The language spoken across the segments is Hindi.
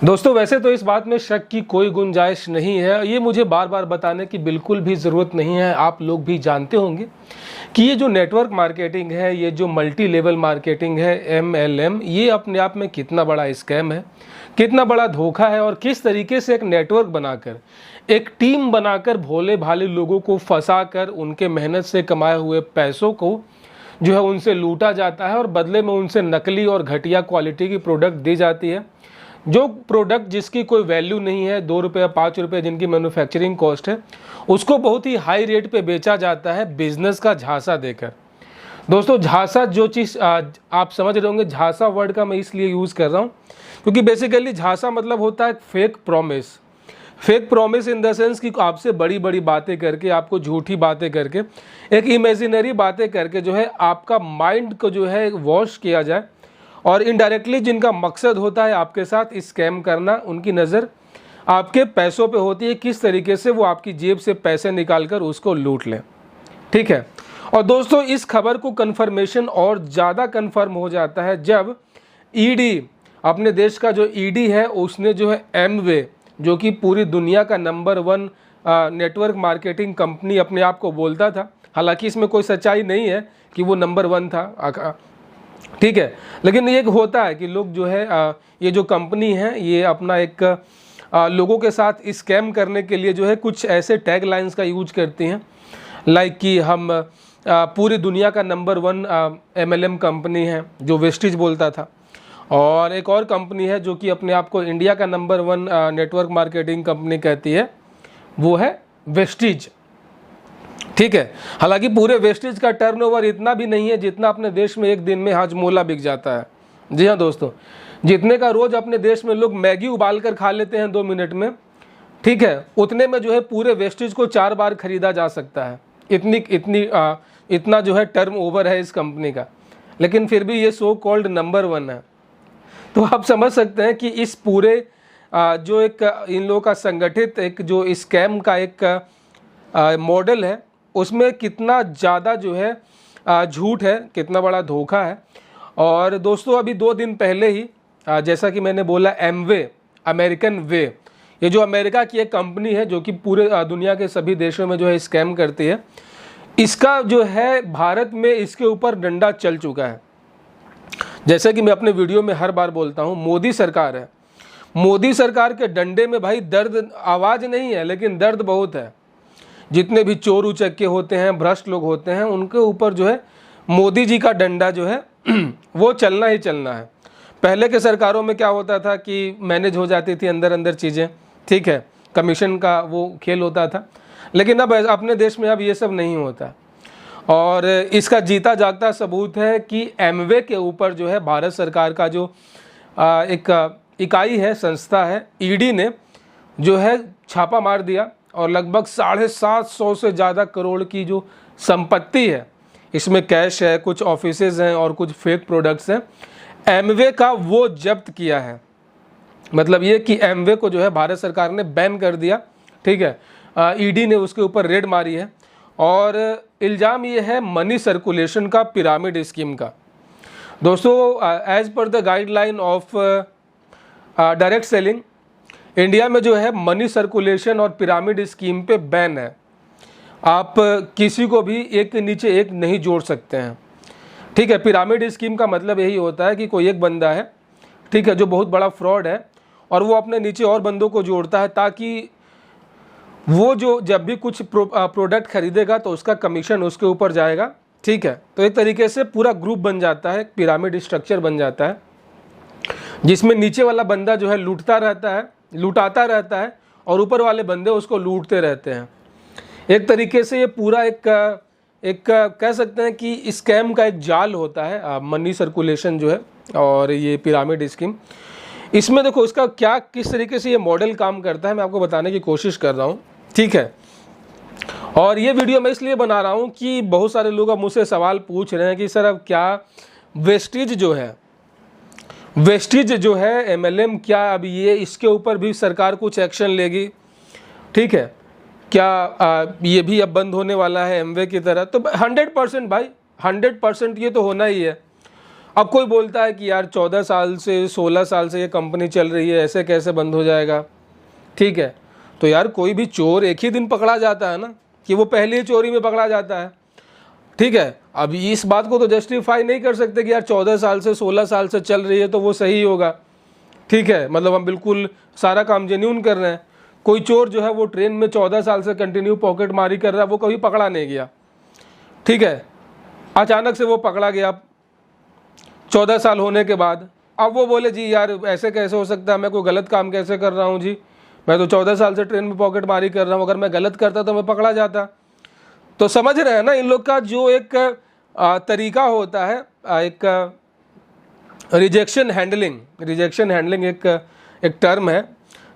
दोस्तों वैसे तो इस बात में शक की कोई गुंजाइश नहीं है, ये मुझे बार बार बताने की बिल्कुल भी ज़रूरत नहीं है। आप लोग भी जानते होंगे कि ये जो नेटवर्क मार्केटिंग है, ये जो मल्टी लेवल मार्केटिंग है, MLM, ये अपने आप में कितना बड़ा स्कैम है, कितना बड़ा धोखा है और किस तरीके से एक नेटवर्क बनाकर, एक टीम बनाकर भोले भाले लोगों को फंसा कर उनके मेहनत से कमाए हुए पैसों को जो है उनसे लूटा जाता है और बदले में उनसे नकली और घटिया क्वालिटी की प्रोडक्ट दी जाती है। जो प्रोडक्ट जिसकी कोई वैल्यू नहीं है, 2 रुपये 5 रुपये जिनकी मैन्युफैक्चरिंग कॉस्ट है, उसको बहुत ही हाई रेट पे बेचा जाता है बिजनेस का झांसा देकर। दोस्तों झांसा जो चीज़ आप समझ रहे होंगे, झांसा वर्ड का मैं इसलिए यूज़ कर रहा हूँ क्योंकि बेसिकली झांसा मतलब होता है fake promise. Fake promise in the sense कि आपसे बड़ी बड़ी बातें करके, आपको झूठी बातें करके, एक इमेजिनरी बातें करके जो है आपका माइंड को जो है वॉश किया जाए और इनडायरेक्टली जिनका मकसद होता है आपके साथ स्कैम करना, उनकी नज़र आपके पैसों पे होती है, किस तरीके से वो आपकी जेब से पैसे निकालकर उसको लूट लें। ठीक है। और दोस्तों इस खबर को कन्फर्मेशन और ज़्यादा कन्फर्म हो जाता है जब ईडी, अपने देश का जो ईडी है, उसने जो है एमवे, जो कि पूरी दुनिया का नंबर 1 नेटवर्क मार्केटिंग कंपनी अपने आप को बोलता था, हालांकि इसमें कोई सच्चाई नहीं है कि वो नंबर 1 था, ठीक है, लेकिन ये होता है कि लोग जो है ये जो कंपनी है ये अपना एक लोगों के साथ स्कैम करने के लिए जो है कुछ ऐसे टैग लाइन्स का यूज करती हैं, लाइक कि हम पूरी दुनिया का नंबर 1 MLM कंपनी है जो वेस्टिज बोलता था, और एक और कंपनी है जो कि अपने आप को इंडिया का नंबर 1 नेटवर्क मार्केटिंग कंपनी कहती है, वो है वेस्टिज। ठीक है। हालांकि पूरे वेस्टेज का टर्नओवर इतना भी नहीं है जितना अपने देश में एक दिन में हाजमोला बिक जाता है। जी हाँ दोस्तों, जितने का रोज अपने देश में लोग मैगी उबाल कर खा लेते हैं 2 मिनट में, ठीक है, उतने में जो है पूरे वेस्टेज को 4 बार खरीदा जा सकता है। इतना जो है टर्न ओवर है इस कंपनी का, लेकिन फिर भी ये सो कॉल्ड नंबर 1 है। तो आप समझ सकते हैं कि इस पूरे जो एक इन लोगों का संगठित एक जो स्कैम का एक मॉडल है, उसमें कितना ज़्यादा जो है झूठ है, कितना बड़ा धोखा है। और दोस्तों अभी 2 दिन पहले ही जैसा कि मैंने बोला, एमवे, अमेरिकन वे, ये जो अमेरिका की एक कंपनी है जो कि पूरे दुनिया के सभी देशों में जो है स्कैम करती है, इसका जो है भारत में इसके ऊपर डंडा चल चुका है। जैसे कि मैं अपने वीडियो में हर बार बोलता हूँ, मोदी सरकार है, मोदी सरकार के डंडे में भाई दर्द, आवाज़ नहीं है लेकिन दर्द बहुत है। जितने भी चोर उचक्के होते हैं, भ्रष्ट लोग होते हैं, उनके ऊपर जो है मोदी जी का डंडा जो है वो चलना ही चलना है। पहले के सरकारों में क्या होता था कि मैनेज हो जाती थी अंदर अंदर चीज़ें, ठीक है, कमीशन का वो खेल होता था, लेकिन अब अपने देश में अब ये सब नहीं होता। और इसका जीता जागता सबूत है कि एमवे के ऊपर जो है भारत सरकार का जो एक इकाई है, संस्था है, ईडी ने जो है छापा मार दिया और लगभग 750 से ज़्यादा करोड़ की जो संपत्ति है, इसमें कैश है, कुछ ऑफिसेज हैं और कुछ फेक प्रोडक्ट्स हैं, एमवे का वो जब्त किया है। मतलब ये कि एमवे को जो है भारत सरकार ने बैन कर दिया, ठीक है, ईडी ने उसके ऊपर रेड मारी है और इल्ज़ाम ये है मनी सर्कुलेशन का, पिरामिड स्कीम का। दोस्तों as per the guideline of direct selling, India में जो है मनी सर्कुलेशन और पिरामिड स्कीम पे बैन है। आप किसी को भी एक के नीचे एक नहीं जोड़ सकते हैं, ठीक है। पिरामिड स्कीम का मतलब यही होता है कि कोई एक बंदा है, ठीक है, जो बहुत बड़ा फ्रॉड है और वो अपने नीचे और बंदों को जोड़ता है ताकि वो जो जब भी कुछ प्रोडक्ट खरीदेगा तो उसका कमीशन उसके ऊपर जाएगा, ठीक है। तो एक तरीके से पूरा ग्रुप बन जाता है, पिरामिड स्ट्रक्चर बन जाता है, जिसमें नीचे वाला बंदा जो है लूटाता रहता है और ऊपर वाले बंदे उसको लूटते रहते हैं। एक तरीके से ये पूरा एक कह सकते हैं कि स्कैम का एक जाल होता है, मनी सर्कुलेशन जो है और ये पिरामिड स्कीम। इसमें देखो इसका क्या, किस तरीके से ये मॉडल काम करता है, मैं आपको बताने की कोशिश कर रहा हूँ, ठीक है। और ये वीडियो मैं इसलिए बना रहा हूँ कि बहुत सारे लोग अब मुझसे सवाल पूछ रहे हैं कि सर अब क्या वेस्टिज जो है MLM, क्या अब ये इसके ऊपर भी सरकार कुछ एक्शन लेगी, ठीक है, क्या ये भी अब बंद होने वाला है एमवे की तरह? तो 100% भाई, 100% ये तो होना ही है। अब कोई बोलता है कि यार 14 साल से 16 साल से ये कंपनी चल रही है, ऐसे कैसे बंद हो जाएगा। ठीक है, तो यार कोई भी चोर एक ही दिन पकड़ा जाता है ना, कि वो पहली चोरी में पकड़ा जाता है। ठीक है, अब इस बात को तो जस्टिफाई नहीं कर सकते कि यार 14 साल से 16 साल से चल रही है तो वो सही होगा। ठीक है, मतलब हम बिल्कुल सारा काम जेन्यून कर रहे हैं। कोई चोर जो है वो ट्रेन में 14 साल से कंटिन्यू पॉकेट मारी कर रहा है, वो कभी पकड़ा नहीं गया। ठीक है, अचानक से वो पकड़ा गया 14 साल होने के बाद। अब वो बोले जी यार ऐसे कैसे हो सकता है, मैं कोई गलत काम कैसे कर रहा हूँ जी, मैं तो 14 साल से ट्रेन में पॉकेट मारी कर रहा हूँ, अगर मैं गलत करता तो मैं पकड़ा जाता। तो समझ रहे हैं ना, इन लोग का जो एक तरीका होता है, एक रिजेक्शन हैंडलिंग एक टर्म है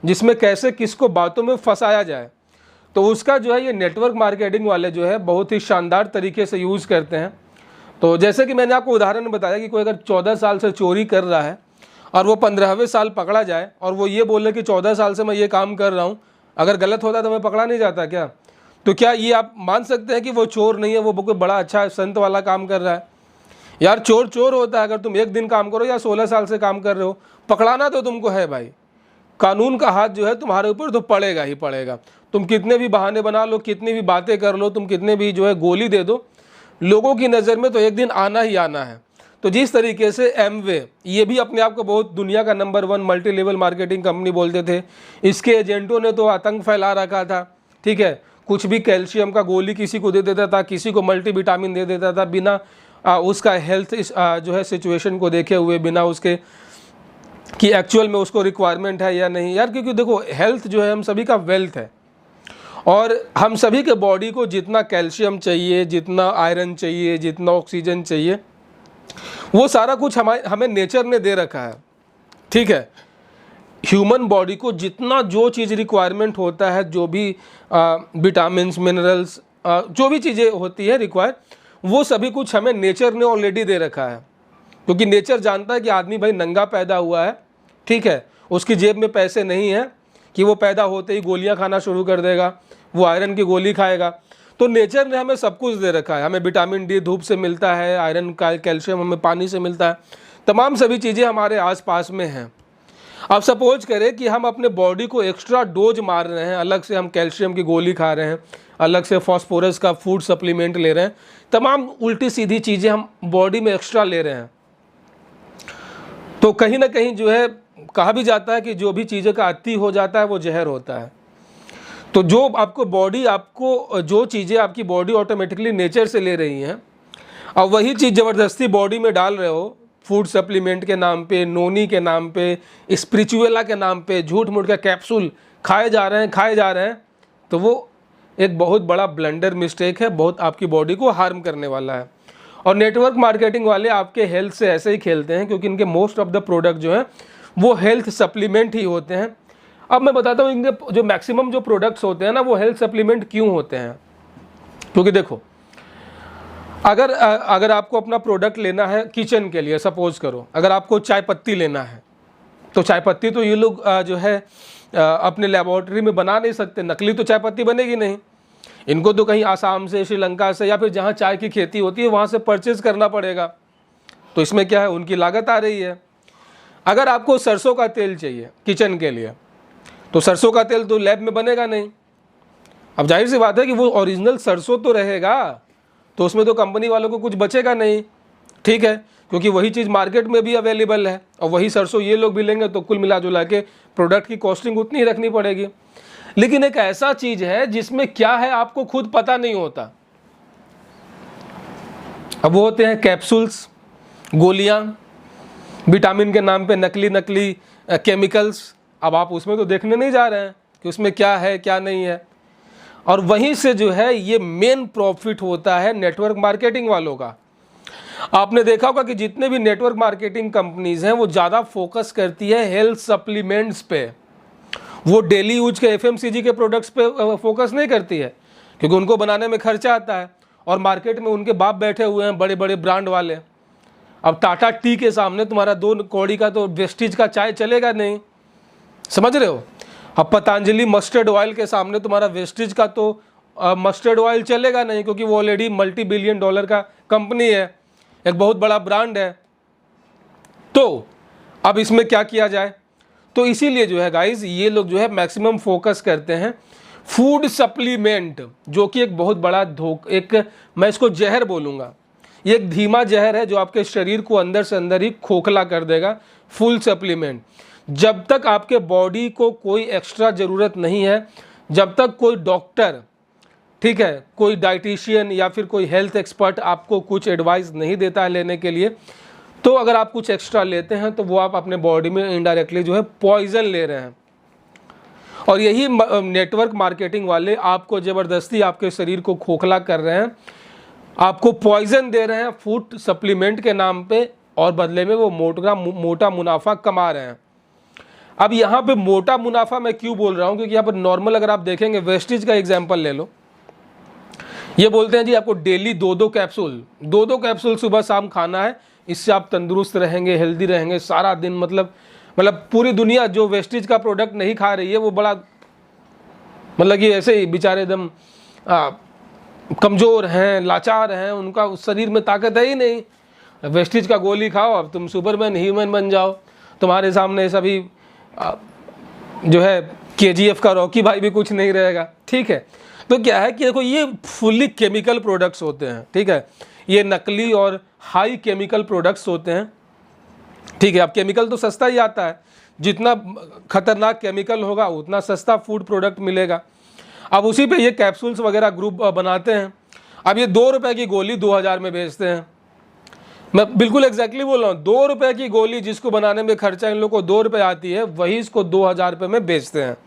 जिसमें कैसे किसको बातों में फंसाया जाए। तो उसका जो है ये नेटवर्क मार्केटिंग वाले जो है बहुत ही शानदार तरीके से यूज़ करते हैं। तो जैसे कि मैंने आपको उदाहरण बताया कि कोई अगर 14 साल से चोरी कर रहा है और वो 15वें साल पकड़ा जाए और वो ये बोले कि 14 साल से मैं ये काम कर रहा हूँ, अगर गलत होता तो मैं पकड़ा नहीं जाता क्या? तो क्या ये आप मान सकते हैं कि वो चोर नहीं है, वो कोई बड़ा अच्छा संत वाला काम कर रहा है? यार चोर चोर होता है, अगर तुम एक दिन काम करो या 16 साल से काम कर रहे हो, पकड़ाना तो तुमको है भाई। कानून का हाथ जो है तुम्हारे ऊपर तो पड़ेगा ही पड़ेगा। तुम कितने भी बहाने बना लो, कितनी भी बातें कर लो, तुम कितने भी जो है गोली दे दो, लोगों की नज़र में तो एक दिन आना ही आना है। तो जिस तरीके से एमवे, ये भी अपने आप को बहुत दुनिया का number 1 multi level marketing company बोलते थे, इसके एजेंटों ने तो आतंक फैला रखा था। ठीक है, कुछ भी कैल्शियम का गोली किसी को दे देता था, किसी को मल्टीविटामिन दे देता था, बिना उसका हेल्थ जो है सिचुएशन को देखे हुए, बिना उसके कि एक्चुअल में उसको रिक्वायरमेंट है या नहीं। यार क्योंकि देखो हेल्थ जो है हम सभी का वेल्थ है, और हम सभी के बॉडी को जितना कैल्शियम चाहिए, जितना आयरन चाहिए, जितना ऑक्सीजन चाहिए, वो सारा कुछ हमें नेचर ने दे रखा है। ठीक है, ह्यूमन बॉडी को जितना जो चीज़ रिक्वायरमेंट होता है, जो भी विटामिन्स, मिनरल्स, जो भी चीज़ें होती है रिक्वायर, वो सभी कुछ हमें नेचर ने ऑलरेडी दे रखा है। क्योंकि नेचर जानता है कि आदमी भाई नंगा पैदा हुआ है। ठीक है, उसकी जेब में पैसे नहीं है कि वो पैदा होते ही गोलियां खाना शुरू कर देगा, वो आयरन की गोली खाएगा। तो नेचर ने हमें सब कुछ दे रखा है। हमें विटामिन डी धूप से मिलता है, आयरन का कैल्शियम हमें पानी से मिलता है, तमाम सभी चीज़ें हमारे आसपास में हैं। अब सपोज करें कि हम अपने बॉडी को एक्स्ट्रा डोज मार रहे हैं, अलग से हम कैल्शियम की गोली खा रहे हैं, अलग से फॉस्फोरस का फूड सप्लीमेंट ले रहे हैं, तमाम उल्टी सीधी चीज़ें हम बॉडी में एक्स्ट्रा ले रहे हैं। तो कहीं ना कहीं जो है कहा भी जाता है कि जो भी चीज़ों का अति हो जाता है वो जहर होता है। तो जो आपको बॉडी, आपको जो चीज़ें आपकी बॉडी ऑटोमेटिकली नेचर से ले रही हैं, अब वही चीज़ ज़बरदस्ती बॉडी में डाल रहे हो, फूड सप्लीमेंट के नाम पे, नोनी के नाम पे, स्पिरिचुअला के नाम पे, झूठ मूठ का कैप्सूल खाए जा रहे हैं, तो वो एक बहुत बड़ा ब्लंडर मिस्टेक है, बहुत आपकी बॉडी को हार्म करने वाला है। और नेटवर्क मार्केटिंग वाले आपके हेल्थ से ऐसे ही खेलते हैं, क्योंकि इनके मोस्ट ऑफ द प्रोडक्ट जो है वो हेल्थ सप्लीमेंट ही होते हैं। अब मैं बताता हूँ इनके जो मैक्सिमम जो प्रोडक्ट्स होते हैं ना, वो हेल्थ सप्लीमेंट क्यों होते हैं। क्योंकि देखो, अगर आपको अपना प्रोडक्ट लेना है किचन के लिए, सपोज करो अगर आपको चाय पत्ती लेना है, तो चाय पत्ती तो ये लोग जो है अपने लेबोरेटरी में बना नहीं सकते, नकली तो चाय पत्ती बनेगी नहीं। इनको तो कहीं आसाम से, श्रीलंका से, या फिर जहाँ चाय की खेती होती है वहाँ से परचेज करना पड़ेगा। तो इसमें क्या है, उनकी लागत आ रही है। अगर आपको सरसों का तेल चाहिए किचन के लिए, तो सरसों का तेल तो लैब में बनेगा नहीं। अब जाहिर सी बात है कि वो ओरिजिनल सरसों तो रहेगा, तो उसमें तो कंपनी वालों को कुछ बचेगा नहीं। ठीक है, क्योंकि वही चीज़ मार्केट में भी अवेलेबल है और वही सरसों ये लोग भी लेंगे, तो कुल मिला जुला के प्रोडक्ट की कॉस्टिंग उतनी ही रखनी पड़ेगी। लेकिन एक ऐसा चीज़ है जिसमें क्या है आपको खुद पता नहीं होता। अब वो होते हैं कैप्सूल्स, गोलियां, विटामिन के नाम पे नकली केमिकल्स। अब आप उसमें तो देखने नहीं जा रहे हैं कि उसमें क्या है क्या नहीं है, और वहीं से जो है ये मेन प्रॉफिट होता है नेटवर्क मार्केटिंग वालों का। आपने देखा होगा कि जितने भी नेटवर्क मार्केटिंग कंपनीज हैं वो ज़्यादा फोकस करती है हेल्थ सप्लीमेंट्स पे, वो डेली यूज के एफएमसीजी के प्रोडक्ट्स पे फोकस नहीं करती है, क्योंकि उनको बनाने में खर्चा आता है और मार्केट में उनके बाप बैठे हुए हैं बड़े बड़े ब्रांड वाले। अब टाटा टी के सामने तुम्हारा 2 कौड़ी का तो वेस्टीज का चाय चलेगा नहीं, समझ रहे हो। अब पतंजलि मस्टर्ड ऑयल के सामने तुम्हारा वेस्टीज का तो मस्टर्ड ऑयल चलेगा नहीं, क्योंकि वो ऑलरेडी $multi-billion का कंपनी है, एक बहुत बड़ा ब्रांड है। तो अब इसमें क्या किया जाए, तो इसीलिए जो है गाइज ये लोग जो है मैक्सिमम फोकस करते हैं फूड सप्लीमेंट, जो कि एक बहुत बड़ा एक मैं इसको जहर बोलूँगा, ये एक धीमा जहर है जो आपके शरीर को अंदर से अंदर ही खोखला कर देगा। फुल सप्लीमेंट, जब तक आपके बॉडी को कोई एक्स्ट्रा ज़रूरत नहीं है, जब तक कोई डॉक्टर, ठीक है, कोई डाइटिशियन या फिर कोई हेल्थ एक्सपर्ट आपको कुछ एडवाइस नहीं देता है लेने के लिए, तो अगर आप कुछ एक्स्ट्रा लेते हैं तो वो आप अपने बॉडी में इनडायरेक्टली जो है पॉइजन ले रहे हैं। और यही नेटवर्क मार्केटिंग वाले आपको ज़बरदस्ती आपके शरीर को खोखला कर रहे हैं, आपको पॉइजन दे रहे हैं फूड सप्लीमेंट के नाम पे, और बदले में वो मोटा मुनाफा कमा रहे हैं। अब यहाँ पे मोटा मुनाफा मैं क्यों बोल रहा हूँ, क्योंकि यहाँ पर नॉर्मल अगर आप देखेंगे, वेस्टीज का एग्जाम्पल ले लो, ये बोलते हैं जी आपको डेली 2-2 कैप्सूल सुबह शाम खाना है, इससे आप तंदुरुस्त रहेंगे, हेल्दी रहेंगे सारा दिन। मतलब पूरी दुनिया जो वेस्टीज का प्रोडक्ट नहीं खा रही है वो बड़ा मतलब कि ऐसे ही बेचारे एकदम कमज़ोर हैं, लाचार हैं, उनका उस शरीर में ताकत है ही नहीं। वेस्टीज का गोली खाओ, अब तुम सुपरमैन ह्यूमन बन जाओ, तुम्हारे सामने सभी जो है KGF का रॉकी भाई भी कुछ नहीं रहेगा। ठीक है, तो क्या है कि देखो ये फुल्ली केमिकल प्रोडक्ट्स होते हैं, ठीक है, ये नकली और हाई केमिकल प्रोडक्ट्स होते हैं। ठीक है, अब केमिकल तो सस्ता ही आता है, जितना खतरनाक केमिकल होगा उतना सस्ता फूड प्रोडक्ट मिलेगा। अब उसी पे ये कैप्सूल्स वगैरह ग्रुप बनाते हैं। अब ये 2 रुपए की गोली 2000 में बेचते हैं। मैं बिल्कुल एग्जैक्टली बोल रहा हूँ, 2 रुपए की गोली जिसको बनाने में खर्चा इन लोगों को 2 रुपए आती है, वही इसको 2000 रुपये में बेचते हैं,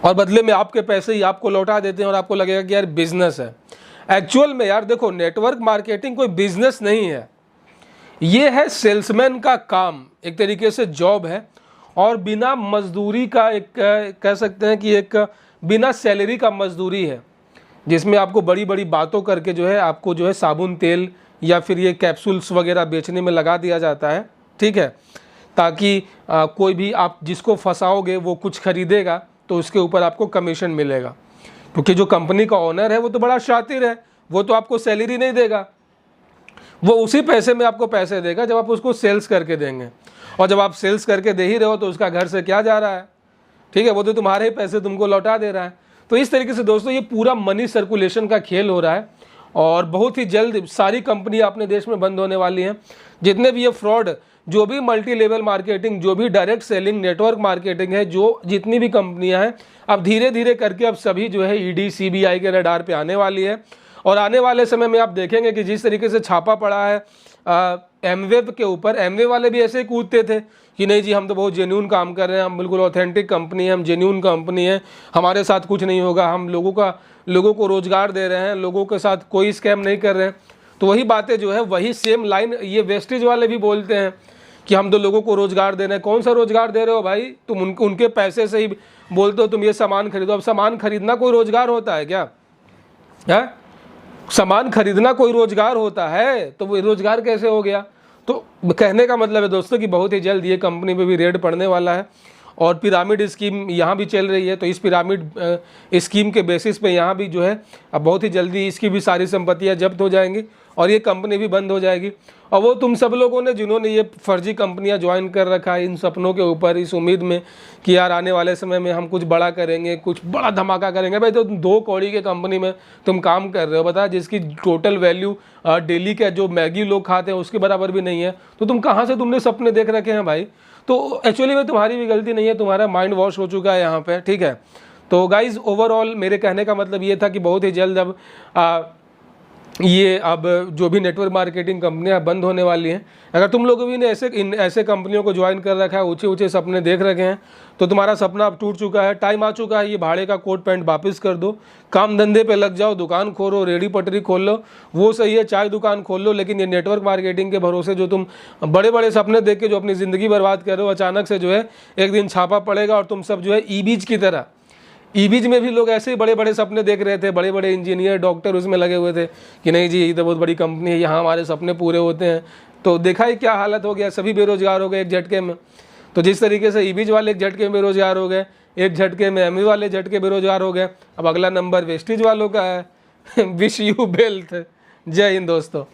और बदले में आपके पैसे ही आपको लौटा देते हैं, और आपको लगेगा कि यार बिजनेस है। एक्चुअल में यार देखो, नेटवर्क मार्केटिंग कोई बिजनेस नहीं है, ये है सेल्समैन का काम, एक तरीके से जॉब है, और बिना मजदूरी का एक कह सकते हैं कि एक बिना सैलरी का मजदूरी है, जिसमें आपको बड़ी बड़ी बातों करके जो है आपको जो है साबुन तेल या फिर ये कैप्सूल्स वगैरह बेचने में लगा दिया जाता है। ठीक है, ताकि कोई भी आप जिसको फंसाओगे वो कुछ खरीदेगा तो उसके ऊपर आपको कमीशन मिलेगा, क्योंकि जो कंपनी का ओनर है वो तो बड़ा शातिर है, वो तो आपको सैलरी नहीं देगा, वो उसी पैसे में आपको पैसे देगा जब आप उसको सेल्स करके देंगे। और जब आप सेल्स करके दे ही रहे हो तो उसका घर से क्या जा रहा है, ठीक है, वो तो तुम्हारे ही पैसे तुमको लौटा दे रहा है। तो इस तरीके से दोस्तों ये पूरा मनी सर्कुलेशन का खेल हो रहा है, और बहुत ही जल्द सारी कंपनियां अपने देश में बंद होने वाली हैं। जितने भी ये फ्रॉड, जो भी मल्टी लेवल मार्केटिंग, जो भी डायरेक्ट सेलिंग नेटवर्क मार्केटिंग है, जो जितनी भी कंपनियां हैं, अब धीरे धीरे करके अब सभी जो है ED CBI के रडार पे आने वाली है। और आने वाले समय में आप देखेंगे कि जिस तरीके से छापा पड़ा है एमवे के ऊपर, एमवे वाले भी ऐसे ही कूदते थे कि नहीं जी हम तो बहुत जेन्यून काम कर रहे हैं, हम बिल्कुल ऑथेंटिक कंपनी है, हम जेन्यून कंपनी है, हमारे साथ कुछ नहीं होगा, हम लोगों को रोज़गार दे रहे हैं, लोगों के साथ कोई स्कैम नहीं कर रहे हैं। तो वही बातें जो है, वही सेम लाइन ये वेस्टेज वाले भी बोलते हैं कि हम तो लोगों को रोज़गार दे रहे हैं। कौन सा रोज़गार दे रहे हो भाई, तुम उनके पैसे से ही बोलते हो तुम ये सामान खरीदो। अब सामान खरीदना कोई रोज़गार होता है क्या? है सामान खरीदना कोई रोज़गार होता है? तो वो रोज़गार कैसे हो गया? तो कहने का मतलब है दोस्तों कि बहुत ही जल्द ये कंपनी पे भी रेड पड़ने वाला है, और पिरामिड स्कीम यहाँ भी चल रही है। तो इस पिरामिड स्कीम के बेसिस पे यहाँ भी जो है अब बहुत ही जल्दी इसकी भी सारी संपत्तियाँ जब्त हो जाएंगी और ये कंपनी भी बंद हो जाएगी। और वो तुम सब लोगों ने जिन्होंने ये फर्जी कंपनियां ज्वाइन कर रखा है इन सपनों के ऊपर, इस उम्मीद में कि यार आने वाले समय में हम कुछ बड़ा करेंगे, कुछ बड़ा धमाका करेंगे। भाई तो 2 कौड़ी के कंपनी में तुम काम कर रहे हो, बता, जिसकी टोटल वैल्यू डेली का जो मैगी लोग खाते हैं उसके बराबर भी नहीं है। तो तुम कहाँ से तुमने सपने देख रखे हैं भाई? तो एक्चुअली में तुम्हारी भी गलती नहीं है, तुम्हारा माइंड वॉश हो चुका है यहाँ पे। ठीक है, तो गाइज ओवरऑल मेरे कहने का मतलब ये था कि बहुत ही जल्द अब जो भी नेटवर्क मार्केटिंग कंपनियां बंद होने वाली हैं। अगर तुम लोगों भी ने ऐसे कंपनियों को ज्वाइन कर रखा है, ऊंचे ऊंचे सपने देख रखे हैं, तो तुम्हारा सपना अब टूट चुका है। टाइम आ चुका है, ये भाड़े का कोट पैंट वापस कर दो, काम धंधे पे लग जाओ, दुकान खोलो, रेडी पटरी खोल लो, वो सही है, चाय दुकान खोल लो। लेकिन ये नेटवर्क मार्केटिंग के भरोसे जो तुम बड़े बड़े सपने देख के जो अपनी ज़िंदगी बर्बाद कर रहे हो, अचानक से जो है एक दिन छापा पड़ेगा और तुम सब जो है ई-बीज की तरह, ई-बीज में भी लोग ऐसे ही बड़े बड़े सपने देख रहे थे, बड़े बड़े इंजीनियर डॉक्टर उसमें लगे हुए थे कि नहीं जी ये तो बहुत बड़ी कंपनी है, यहाँ हमारे सपने पूरे होते हैं। तो देखा ही क्या हालत हो गया, सभी बेरोजगार हो गए एक झटके में। तो जिस तरीके से ई-बीज वाले एक झटके में बेरोजगार हो गए, एक झटके में एमवी वाले झटके बेरोजगार हो गए, अब अगला नंबर वेस्टेज वालों का है। Wish you wealth. जय हिंद दोस्तों।